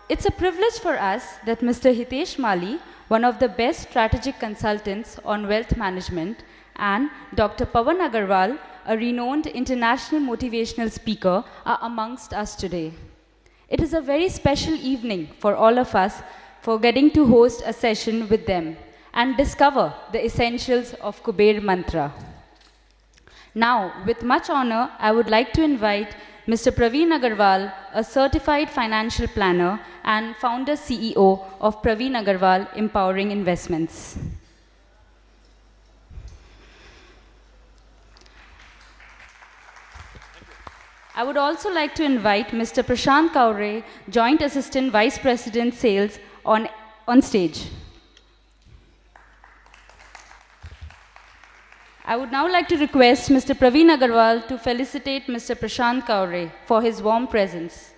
It's a privilege for us that Mr. Hitesh Mali, one of the best strategic consultants on wealth management, and Dr. Pawan Agarwal, a renowned international motivational speaker, are amongst us today. It is a very special evening for all of us for getting to host a session with them and discover the essentials of Kuber Mantra. Now, with much honor, I would like to invite Mr. Praveen Agarwal, a certified financial planner and founder CEO of Praveen Agarwal Empowering Investments. I would also like to invite Mr. Prashant Kaure, Joint Assistant Vice President Sales, on stage. I would now like to request Mr. Praveen Agarwal to felicitate Mr. Prashant Kaure for his warm presence.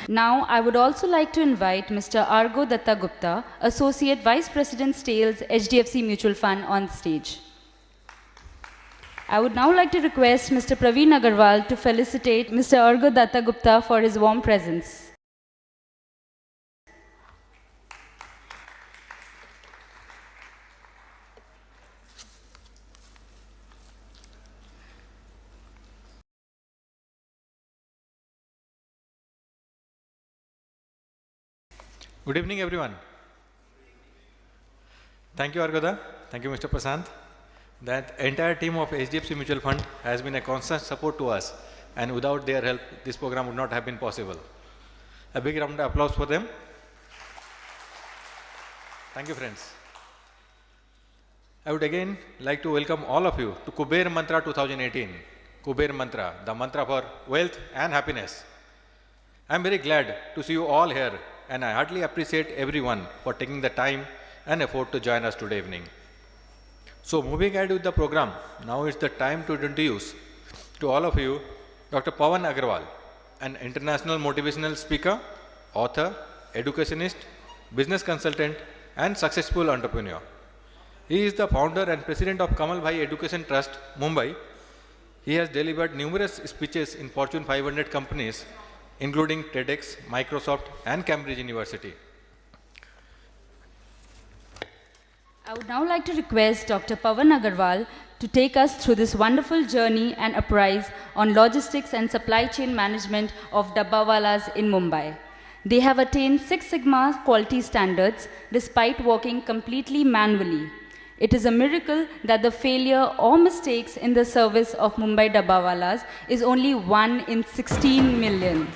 Now, I would also like to invite Mr. Argo Datta Gupta, Associate Vice President Sales, HDFC Mutual Fund, on stage. I would now like to request Mr. Praveen Agarwal to felicitate Mr. Argo Datta Gupta for his warm presence. Good evening, everyone. Thank you, Argoda. Thank you, Mr. Prasant. That entire team of HDFC Mutual Fund has been a constant support to us, and without their help, this program would not have been possible. A big round of applause for them. Thank you, friends. I would again like to welcome all of you to Kuber Mantra 2018. Kuber Mantra, the mantra for wealth and happiness. I am very glad to see you all here, and I heartily appreciate everyone for taking the time and effort to join us today evening. So moving ahead with the program, now is the time to introduce to all of you Dr. Pawan Agarwal, an international motivational speaker, author, educationist, business consultant, and successful entrepreneur. He is the founder and president of Kamal Bhai Education Trust, Mumbai. He has delivered numerous speeches in Fortune 500 companies, including TEDx, Microsoft, and Cambridge University. I would now like to request Dr. Pawan Agarwal to take us through this wonderful journey and apprise on logistics and supply chain management of Dabbawalas in Mumbai. They have attained Six Sigma quality standards despite working completely manually. It is a miracle that the failure or mistakes in the service of Mumbai Dabbawalas is only 1 in 16 million.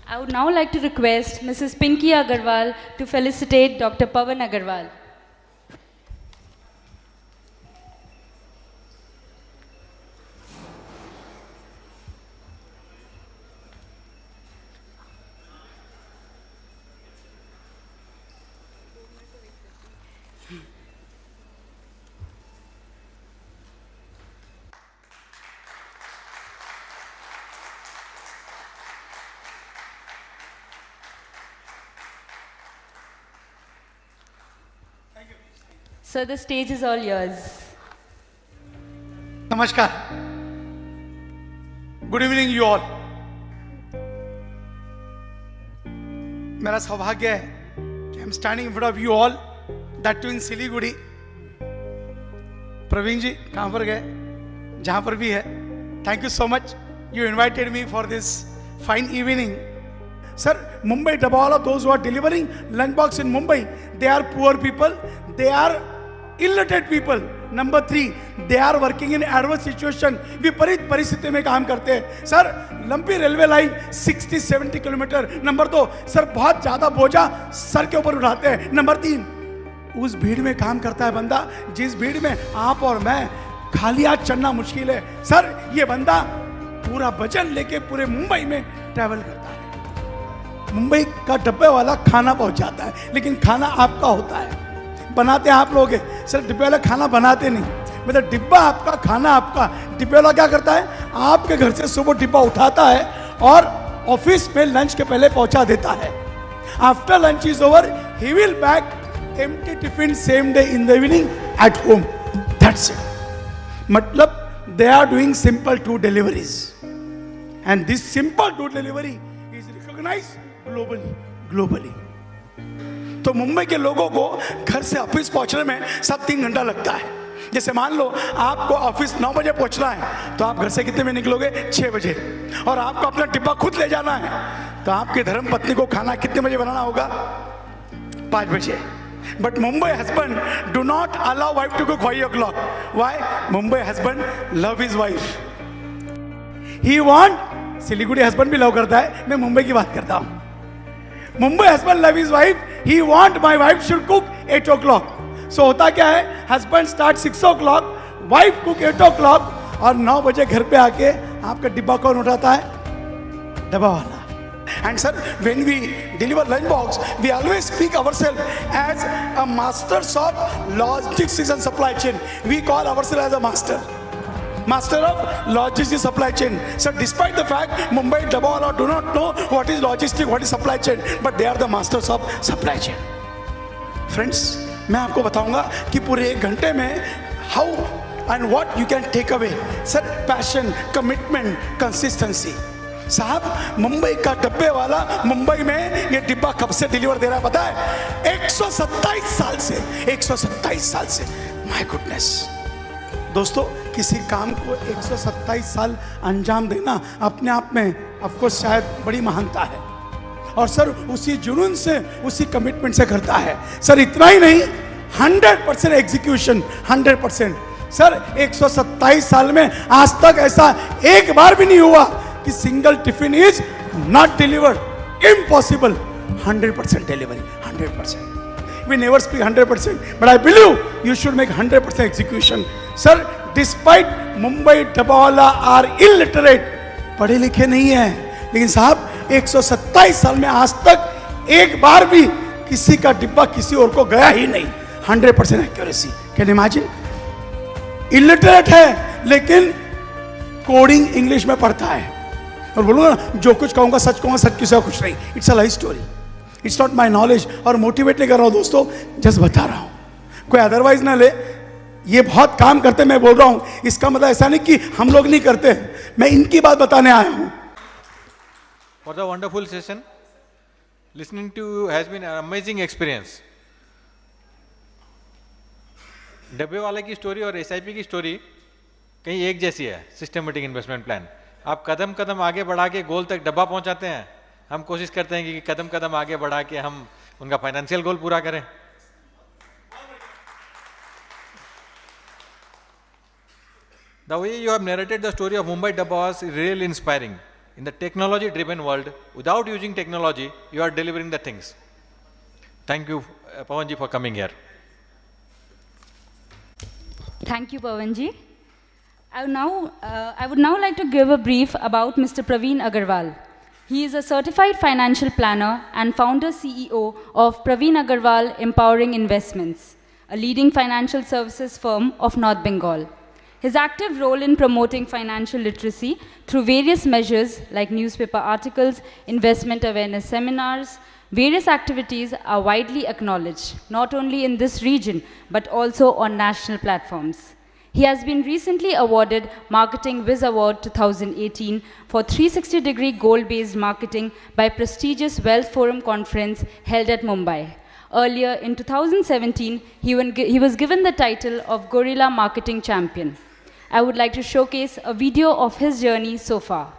I would now like to request Mrs. Pinky Agarwal to felicitate Dr. Pawan Agarwal. Sir, the stage is all yours. Namaskar. Good evening, you all. मेरा सौभाग्य है कि I'm standing in front of you all, that too in Siliguri. Praveen जी कहाँ पर गए? जहाँ पर भी है. Thank you so much. You invited me for this fine evening. Sir, Mumbai Dabbawala, those who are delivering lunchbox in Mumbai, they are poor people. They are illiterate people. Number 3, they are working in adverse situation. विपरीत परिस्थिति में काम करते हैं. Sir, लंबी railway line 60-70 kilometre. Number 2, sir बहुत ज्यादा बोझा सर के ऊपर उठाते हैं. नंबर 3, उस भीड़ में काम करता है बंदा जिस भीड़ में आप और मैं खाली हाथ चलना मुश्किल है. सर, ये बंदा पूरा वजन लेके पूरे मुंबई में ट्रैवल करता है. मुंबई का डब्बे वाला खाना पहुंचाता है, लेकिन खाना आपका होता है. बनाते आप लोग हैं. सर, डिब्बे वाला खाना बनाते नहीं. मतलब डिब्बा आपका, खाना आपका. डिब्बे वाला क्या करता है? आपके घर से सुबह डिब्बा उठाता है और ऑफिस में लंच के पहले पहुंचा देता है. After lunch is over, he will back empty tiffin same day in the evening at home. That's it. मतलब they are doing simple two deliveries, and this simple two delivery is recognized globally. तो मुंबई के लोगों को घर से office पहुंचने में सब 3 घंटा लगता है। जैसे मान लो आपको ऑफिस 9 बजे पहुंचना है, तो आप घर से कितने में निकलोगे? 6 बजे। और आपको अपना डिब्बा खुद ले जाना है, तो आपकी धर्म पत्नी को खाना कितने बजे बनाना होगा? 5 बजे। But Mumbai husband do not allow wife to cook 5 o'clock. Why? Mumbai husband love his wife. He want, Siliguri husband भी लव करता है, मैं मुंबई की बात करता हूँ। Mumbai husband love his wife, he want my wife should cook 8 o'clock. So होता क्या है, husband start 6 o'clock, wife cook 8 o'clock, और 9 बजे घर पे आके आपका डिब्बा कौन उठाता है? डब्बा वाला। And sir, when we deliver lunch box, we always speak ourselves as a masters of logistics and supply chain. We call ourselves as a master of logistics supply chain. So despite the fact Mumbai Dabawala do not know what is logistics, what is supply chain, but they are the masters of supply chain. Friends, मैं आपको बताऊंगा कि पूरे 1 घंटे में how and what you can take away. Sir, passion, commitment, consistency. साहब, मुंबई का डब्बे वाला मुंबई में ये डिब्बा कब से डिलीवर दे रहा है पता है? 127 साल से। 127 साल से। My goodness. दोस्तों, किसी काम को 127 साल अंजाम देना अपने आप में ऑफ कोर्स शायद बड़ी महानता है, और सर उसी जुनून से, उसी कमिटमेंट से करता है। सर इतना ही नहीं, 100% एग्जीक्यूशन, 100%। सर 127 साल में आज तक ऐसा एक बार भी नहीं हुआ कि single tiffin is not delivered, impossible. 100% delivery, 100%। We never speak 100%, but I believe you should make 100% execution. Sir, despite Mumbai dabbawala are illiterate, पढ़े लिखे नहीं है, लेकिन साहब 127 साल में आज तक एक बार भी किसी का डिब्बा किसी और को गया ही नहीं। 100% एक्यूरेसी। Can imagine? इलिटरेट है लेकिन कोडिंग इंग्लिश में पढ़ता है, और बोलूँगा ना, जो कुछ कहूँगा सच कहूँगा, सच किसी का कुछ नहीं। It's a life story, it's not my knowledge. और मोटिवेट नहीं कर रहा हूँ दोस्तों, जस्ट बता रहा हूँ, कोई अदरवाइज ना ले। ये बहुत काम करते मैं बोल रहा हूँ, इसका मतलब ऐसा नहीं कि हम लोग नहीं करते, मैं इनकी बात बताने आया हूँ। For the wonderful session, listening to you has been an amazing experience. डब्बे वाले की स्टोरी और SIP की स्टोरी कहीं एक जैसी है। सिस्टमेटिक इन्वेस्टमेंट प्लान, आप कदम कदम आगे बढ़ा के गोल तक डब्बा पहुंचाते हैं। हम कोशिश करते हैं कि कदम कदम आगे बढ़ा के हम उनका फाइनेंशियल गोल पूरा करें। The way you have narrated the story of Mumbai Dabbawas is really inspiring. In the technology-driven world, without using technology, you are delivering the things. Thank you, Pawanji, for coming here. Thank you, Pawanji. I would now like to give a brief about Mr. Praveen Agarwal. He is a certified financial planner and founder CEO of Praveen Agarwal Empowering Investments, a leading financial services firm of North Bengal. His active role in promoting financial literacy through various measures like newspaper articles, investment awareness seminars, various activities are widely acknowledged, not only in this region, but also on national platforms. He has been recently awarded Marketing Viz Award 2018 for 360-degree goal-based marketing by prestigious Wealth Forum conference held at Mumbai. Earlier in 2017, he was given the title of Gorilla Marketing Champion. I would like to showcase a video of his journey so far.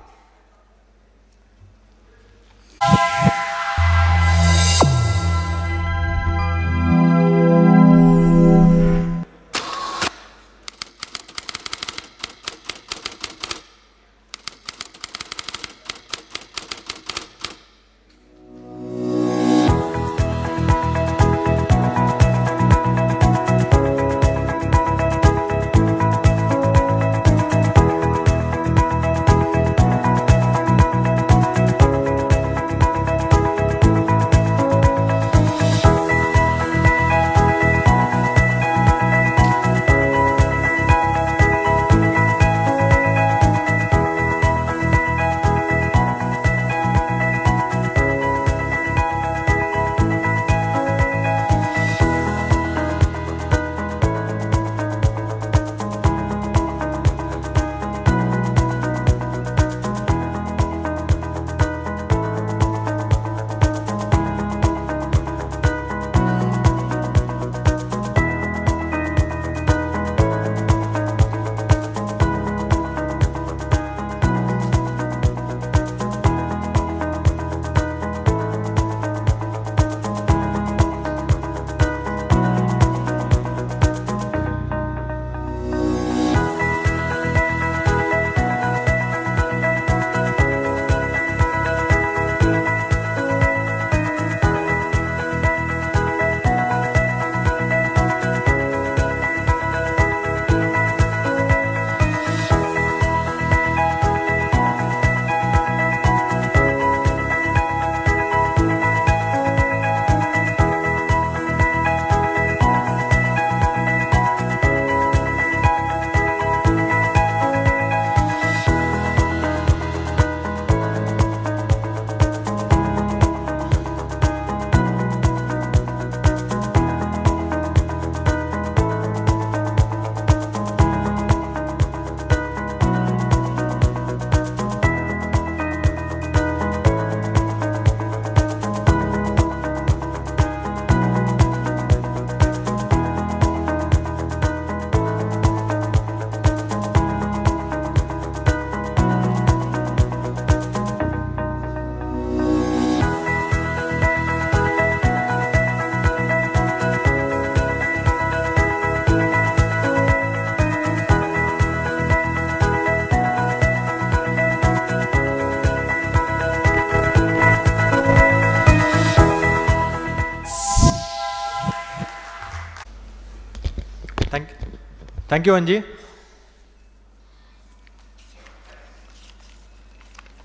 Thank you, Anji.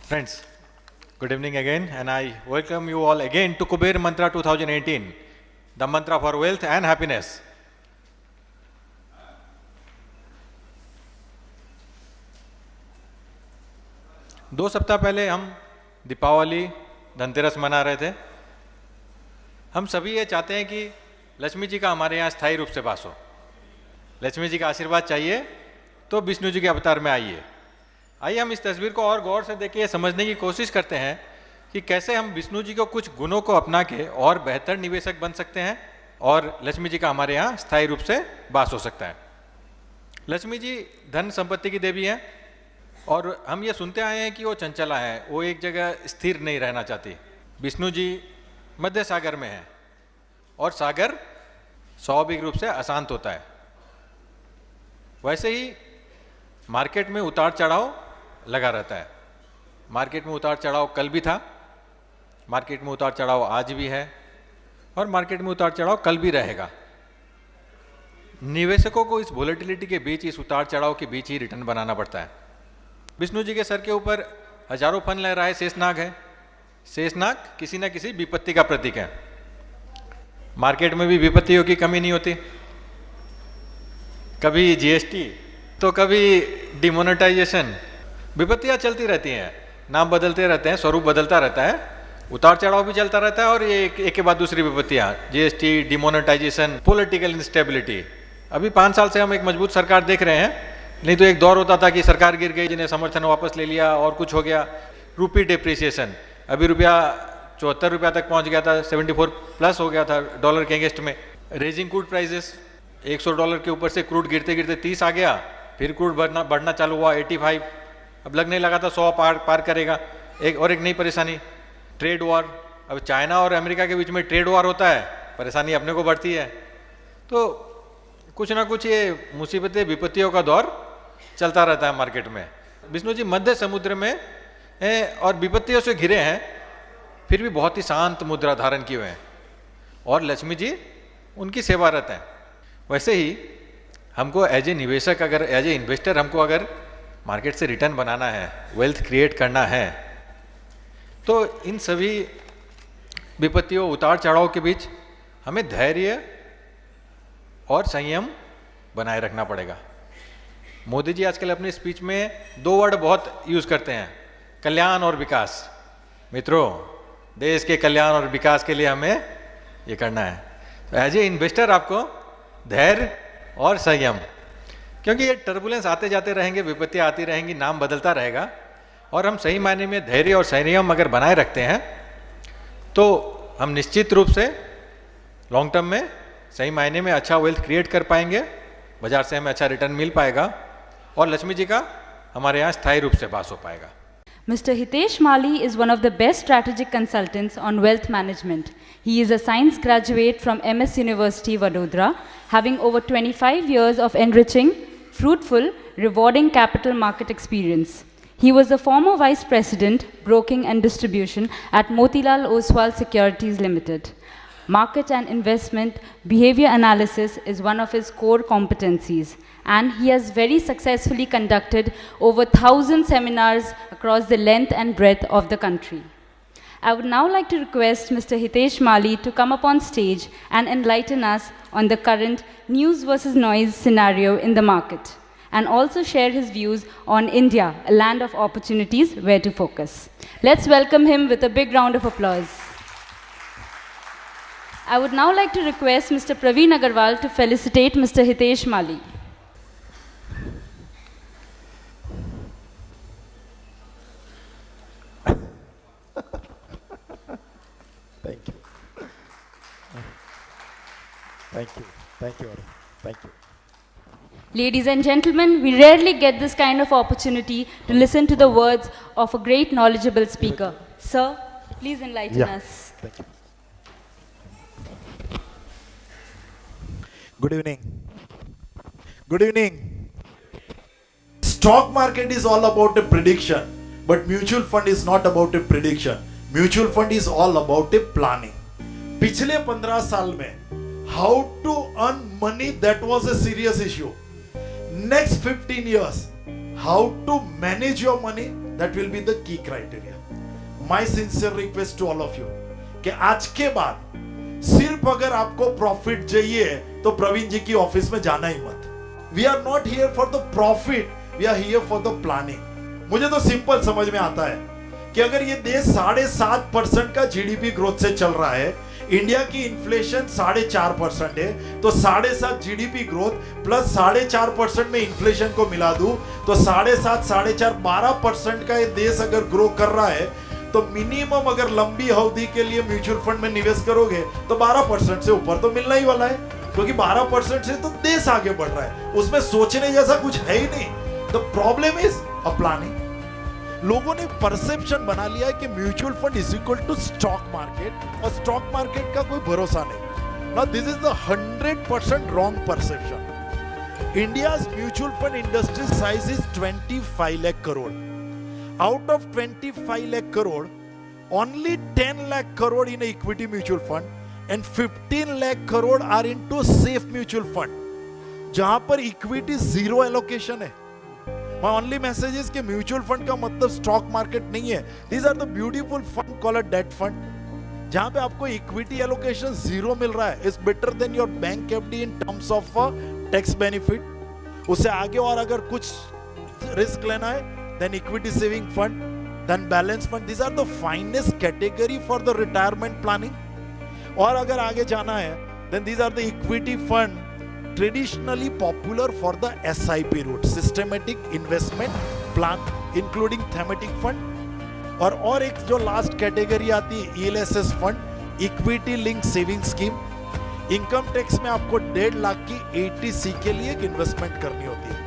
Friends, good evening again, and I welcome you all again to Kuber Mantra 2018, the mantra for wealth and happiness. दो सप्ताह पहले हम दीपावली धनतेरस मना रहे थे। हम सभी ये चाहते हैं कि लक्ष्मी जी का हमारे यहाँ स्थायी रूप से वास हो। लक्ष्मी जी का आशीर्वाद चाहिए तो विष्णु जी के अवतार में आइए। आइए हम इस तस्वीर को और गौर से देखिए, समझने की कोशिश करते हैं कि कैसे हम विष्णु जी को कुछ गुणों को अपना के और बेहतर निवेशक बन सकते हैं और लक्ष्मी जी का हमारे यहाँ स्थायी रूप से वास हो सकता है। लक्ष्मी जी धन संपत्ति की देवी हैं और हम ये सुनते आए हैं कि वो चंचला है, वो एक जगह स्थिर नहीं रहना चाहती। विष्णु जी मध्य सागर में हैं और सागर स्वाभाविक रूप से अशांत होता है। वैसे ही मार्केट में उतार चढ़ाव लगा रहता है। मार्केट में उतार चढ़ाव कल भी था, मार्केट में उतार चढ़ाव आज भी है और मार्केट में उतार चढ़ाव कल भी रहेगा। निवेशकों को इस वोलेटिलिटी के बीच, इस उतार चढ़ाव के बीच ही रिटर्न बनाना पड़ता है। विष्णु जी के सर के ऊपर हजारों फन लहराए शेषनाग है। शेषनाग किसी न किसी विपत्ति का प्रतीक है। मार्केट में भी विपत्तियों की कमी नहीं होती। कभी जीएसटी तो कभी डिमोनेटाइजेशन, विपत्तियां चलती रहती हैं, नाम बदलते रहते हैं, स्वरूप बदलता रहता है, उतार चढ़ाव भी चलता रहता है और ये एक के बाद दूसरी विपत्तियां, जीएसटी, डिमोनेटाइजेशन, पॉलिटिकल इंस्टेबिलिटी। अभी 5 साल से हम एक मजबूत सरकार देख रहे हैं, नहीं तो एक दौर होता था कि सरकार गिर गई, जिन्हें समर्थन वापस ले लिया और कुछ हो गया। रूपी डिप्रिसिएशन, अभी रुपया 74 रुपया तक पहुंच गया था, 74 प्लस हो गया था डॉलर के अगेंस्ट में। रेजिंग क्रूड प्राइसेस, $100 के ऊपर से क्रूड गिरते गिरते 30 आ गया, फिर क्रूड बढ़ना चालू हुआ 85, अब लगने लगा था 100 पार करेगा। एक नई परेशानी, ट्रेड वॉर। अब चाइना और अमेरिका के बीच में ट्रेड वॉर होता है, परेशानी अपने को बढ़ती है। तो कुछ ना कुछ ये मुसीबतें, विपत्तियों का दौर चलता रहता है मार्केट में। विष्णु जी मध्य समुद्र में हैं और विपत्तियों से घिरे हैं, फिर भी बहुत ही शांत मुद्रा धारण किए हुए हैं और लक्ष्मी जी उनकी सेवारत हैं। वैसे ही हमको एज ए निवेशक, अगर एज ए इन्वेस्टर हमको अगर मार्केट से रिटर्न बनाना है, वेल्थ क्रिएट करना है, तो इन सभी विपत्तियों, उतार चढ़ाव के बीच हमें धैर्य और संयम बनाए रखना पड़ेगा। मोदी जी आजकल अपनी स्पीच में 2 वर्ड बहुत यूज करते हैं, कल्याण और विकास। मित्रों, देश के कल्याण और विकास के लिए हमें ये करना है। तो एज ए इन्वेस्टर आपको धैर्य और संयम, क्योंकि ये टर्बुलेंस आते जाते रहेंगे, विपत्तियां आती रहेंगी, नाम बदलता रहेगा, और हम सही मायने में धैर्य और संयम अगर बनाए रखते हैं तो हम निश्चित रूप से लॉन्ग टर्म में सही मायने में अच्छा वेल्थ क्रिएट कर पाएंगे, बाजार से हमें अच्छा रिटर्न मिल पाएगा और लक्ष्मी जी का हमारे यहाँ स्थायी रूप से वास हो पाएगा। Mr. Hitesh Mali is one of the best strategic consultants on wealth management. He is a science graduate from MS University, Vadodara, having over 25 years of enriching, fruitful, rewarding capital market experience. He was the former Vice President, Broking and Distribution at Motilal Oswal Securities Limited. Market and investment behavior analysis is one of his core competencies, and he has very successfully conducted over 1,000 seminars across the length and breadth of the country. I would now like to request Mr. Hitesh Mali to come up on stage and enlighten us on the current news versus noise scenario in the market, and also share his views on India, a land of opportunities where to focus. Let's welcome him with a big round of applause. I would now like to request Mr. Praveen Agarwal to felicitate Mr. Hitesh Mali. Thank you. Thank you. Thank you. Thank you. Ladies and gentlemen, we rarely get this kind of opportunity to listen to the words of a great knowledgeable speaker. Sir, please enlighten us. Thank you. Good evening. Good evening. Stock market is all about a prediction, but mutual fund is not about a prediction. Mutual fund is all about a planning. पिछले 15 साल में how to earn money, that was a serious issue. next 15 years, how to manage your money, that will be the key criteria. My sincere request to all of you कि आज के बाद सिर्फ अगर आपको प्रॉफिट चाहिए तो प्रवीण जी की ऑफिस में जाना ही मत. We are not here for the profit, we are here for the planning. मुझे तो सिंपल समझ में आता है कि अगर ये देश 7.5% का जीडीपी ग्रोथ से चल रहा है, इंडिया की इन्फ्लेशन 4.5% है, तो 7.5 जीडीपी ग्रोथ प्लस 4.5% में इन्फ्लेशन को मिला दूं तो 7.5 4.5 12% का ये देश अगर ग्रो कर रहा है तो मिनिमम अगर लंबी अवधि के लिए म्यूचुअल फंड में निवेश करोगे तो 12% से ऊपर तो मिलना ही वाला है, क्योंकि 12% से तो देश आगे बढ़ रहा है. उसमें सोचने जैसा कुछ है ही नहीं. The problem is a planning. लोगों ने परसेप्शन बना लिया है कि mutual fund is equal to stock market और स्टॉक मार्केट का कोई भरोसा नहीं. Now this is the 100% wrong perception. India's mutual fund industry size is 25 lakh crore. Out of 25 lakh crore, only 10 lakh crore in equity mutual fund and 15 lakh crore are into safe mutual fund, जहां पर equity zero allocation है. My only message is कि mutual fund का मतलब stock market नहीं है. These are the beautiful fund called a debt fund, जहां पे आपको इक्विटी एलोकेशन जीरो मिल रहा है. It's better than your bank FD in terms of tax benefit. उससे आगे और अगर कुछ रिस्क लेना है, then equity saving fund, then balance fund. These are the finest category for the retirement planning. और अगर आगे जाना है, then these are the equity fund traditionally popular for the SIP route, systematic investment plan, including thematic fund. और एक जो last category आती है ELSS fund, equity link saving scheme. Income tax में आपको 1.5 लाख की 80C के लिए एक इन्वेस्टमेंट करनी होती है.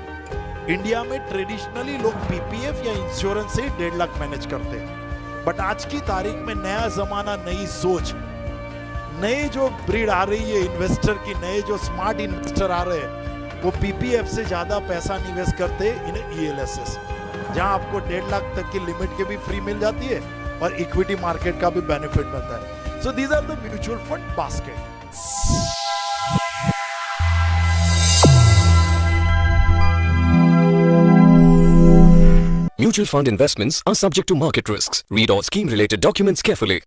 इंडिया में ट्रेडिशनली लोग पीपीएफ या इंश्योरेंस से 1.5 लाख मैनेज करते हैं. बट आज की तारीख में नया जमाना, नई सोच, नए जो ब्रीड आ रही है इन्वेस्टर की, नए जो स्मार्ट इन्वेस्टर आ रहे हैं, वो पीपीएफ से ज्यादा पैसा निवेश करते हैं इन ELSS, जहां आपको 1.5 लाख तक की लिमिट के भी फ्री मिल जाती है और इक्विटी मार्केट का भी बेनिफिट मिलता है. So these are the mutual fund basket. Mutual fund investments are subject to market risks. Read all scheme-related documents carefully.